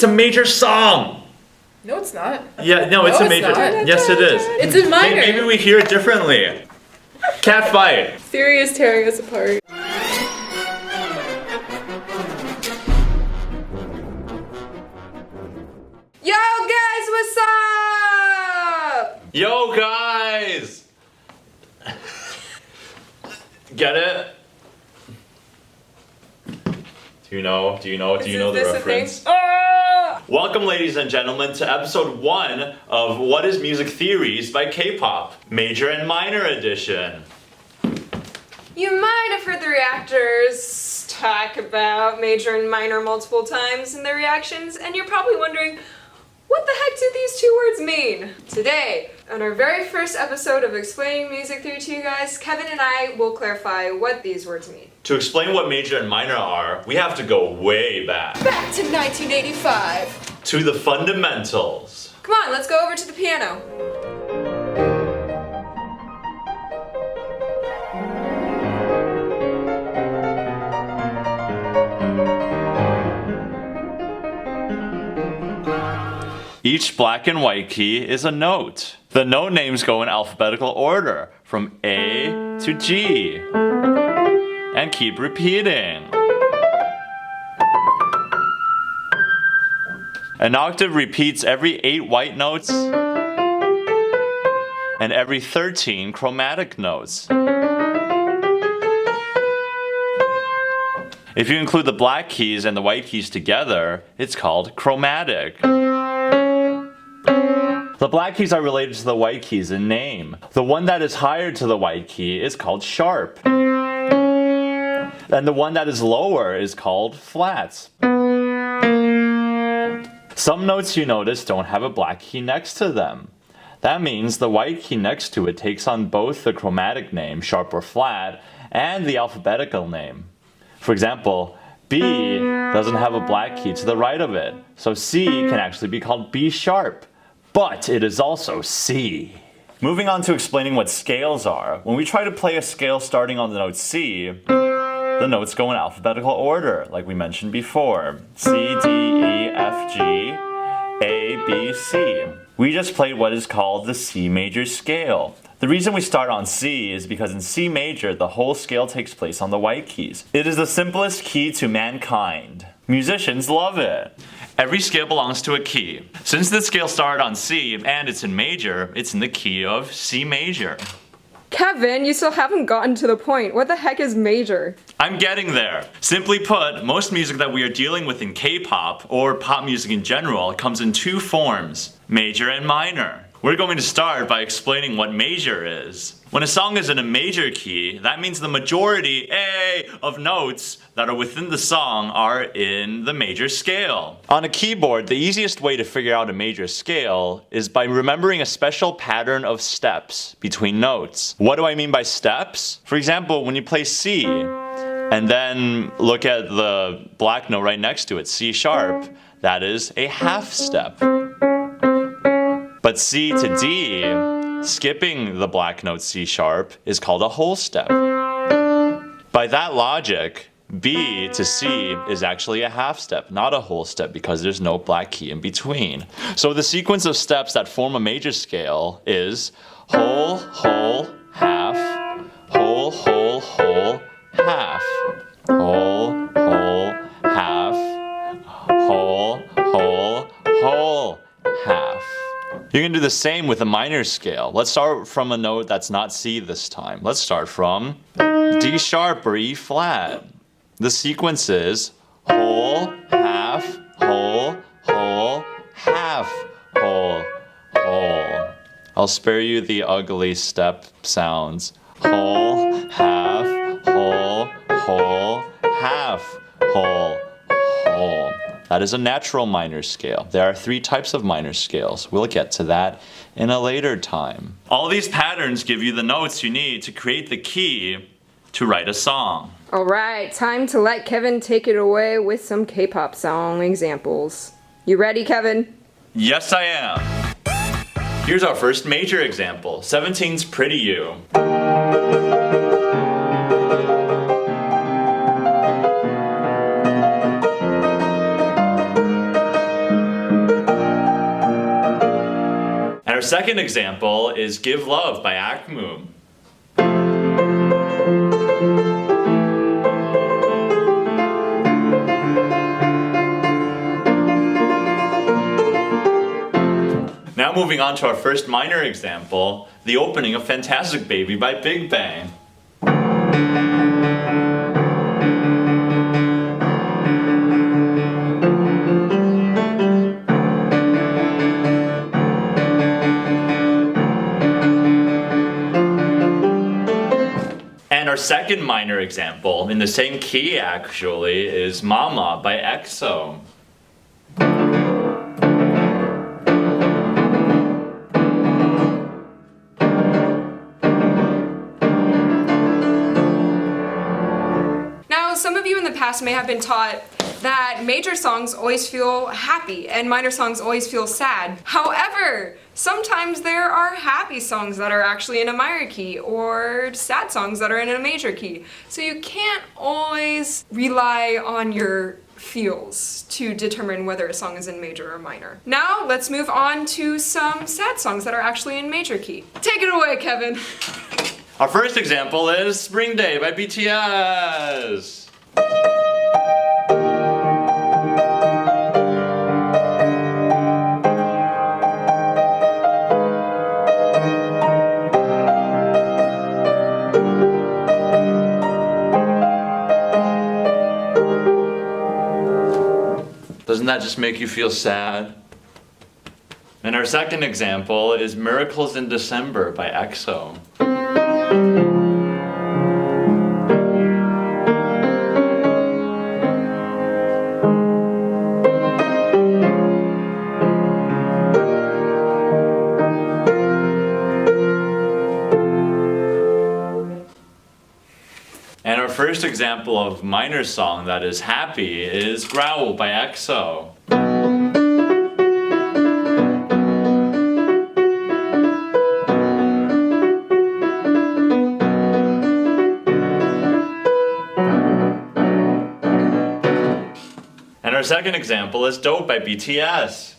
It's a major song. No, it's not. Yeah, no, it's a major. Not. Yes, it is. It's in minor. Maybe we hear it differently. Cat fight. Theory is tearing us apart. Yo, guys, what's up? Yo, guys. Get it? Do you know the reference? Welcome, ladies and gentlemen, to episode 1 of What is Music Theories by K-pop, Major and Minor Edition. You might have heard the reactors talk about major and minor multiple times in their reactions, and you're probably wondering, what the heck do these two words mean? Today, on our very first episode of Explaining Music Theory to you guys, Kevin and I will clarify what these words mean. To explain what major and minor are, we have to go way back. Back to 1985. To the fundamentals. Come on, let's go over to the piano. Each black and white key is a note. The note names go in alphabetical order, from A to G, and keep repeating. An octave repeats every 8 white notes and every 13 chromatic notes. If you include the black keys and the white keys together, it's called chromatic. The black keys are related to the white keys in name. The one that is higher to the white key is called sharp. And the one that is lower is called flats. Some notes you notice don't have a black key next to them. That means the white key next to it takes on both the chromatic name, sharp or flat, and the alphabetical name. For example, B doesn't have a black key to the right of it, so C can actually be called B sharp. But it is also C. Moving on to explaining what scales are. When we try to play a scale starting on the note C, the notes go in alphabetical order, like we mentioned before. C, D, E, F, G, A, B, C. We just played what is called the C major scale. The reason we start on C is because in C major, the whole scale takes place on the white keys. It is the simplest key to mankind. Musicians love it. Every scale belongs to a key. Since this scale started on C and it's in major, it's in the key of C major. Kevin, you still haven't gotten to the point. What the heck is major? I'm getting there. Simply put, most music that we are dealing with in K-pop, or pop music in general, comes in 2 forms, major and minor. We're going to start by explaining what major is. When a song is in a major key, that means the majority of notes that are within the song are in the major scale. On a keyboard, the easiest way to figure out a major scale is by remembering a special pattern of steps between notes. What do I mean by steps? For example, when you play C, and then look at the black note right next to it, C sharp, that is a half step. But C to D, skipping the black note C sharp, is called a whole step. By that logic, B to C is actually a half step, not a whole step, because there's no black key in between. So the sequence of steps that form a major scale is whole, whole, half, whole, whole, whole, half, whole, whole, half, whole, whole, whole, half. You can do the same with a minor scale. Let's start from a note that's not C this time. Let's start from D sharp or E flat. The sequence is whole, half, whole, whole, half, whole, whole. I'll spare you the ugly step sounds. Whole, half, whole, whole, half, whole, whole. That is a natural minor scale. There are 3 types of minor scales. We'll get to that in a later time. All these patterns give you the notes you need to create the key to write a song. Alright, time to let Kevin take it away with some K-pop song examples. You ready, Kevin? Yes, I am. Here's our first major example, 17's Pretty You. Our second example is Give Love by AKMU. Now moving on to our first minor example, the opening of Fantastic Baby by Big Bang. And our second minor example, in the same key actually, is Mama by EXO. Some of you in the past may have been taught that major songs always feel happy and minor songs always feel sad. However, sometimes there are happy songs that are actually in a minor key or sad songs that are in a major key. So you can't always rely on your feels to determine whether a song is in major or minor. Now let's move on to some sad songs that are actually in major key. Take it away, Kevin. Our first example is Spring Day by BTS. Doesn't that just make you feel sad? And our second example is Miracles in December by EXO. And our first example of minor song that is happy is Growl by EXO. And our second example is Dope by BTS.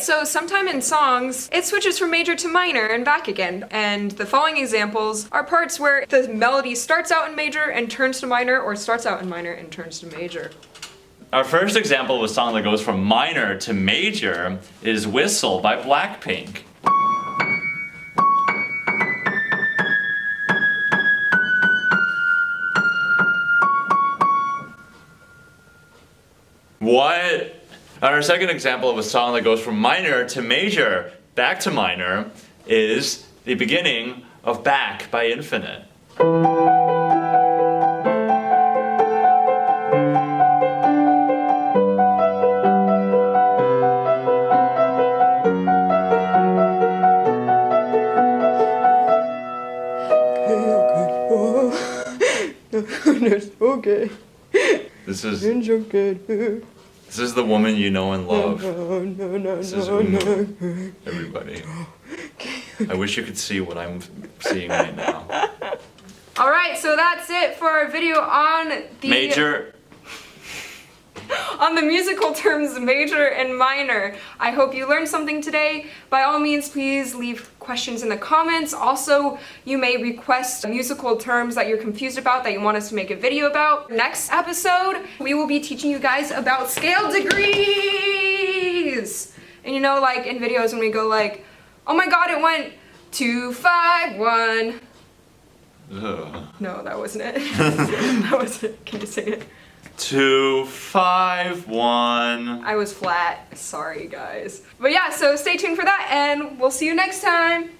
So sometime in songs, it switches from major to minor and back again. And the following examples are parts where the melody starts out in major and turns to minor, or starts out in minor and turns to major. Our first example of a song that goes from minor to major is Whistle by Blackpink. What? And our second example of a song that goes from minor to major, back to minor, is the beginning of Back by Infinite. Okay. This is the woman you know and love. This is Umu, everybody. I wish you could see what I'm seeing right now. Alright, so that's it for our video on the Major. On the musical terms major and minor. I hope you learned something today. By all means, please leave questions in the comments. Also, you may request musical terms that you're confused about that you want us to make a video about. Next episode, we will be teaching you guys about scale degrees. And you know, like in videos when we go like, oh my god, it went 2, 5, 1. Ugh. No, that wasn't it. That wasn't it. Can you sing it? 2, 5, 1. I was flat. Sorry, guys. But yeah, so stay tuned for that, and we'll see you next time.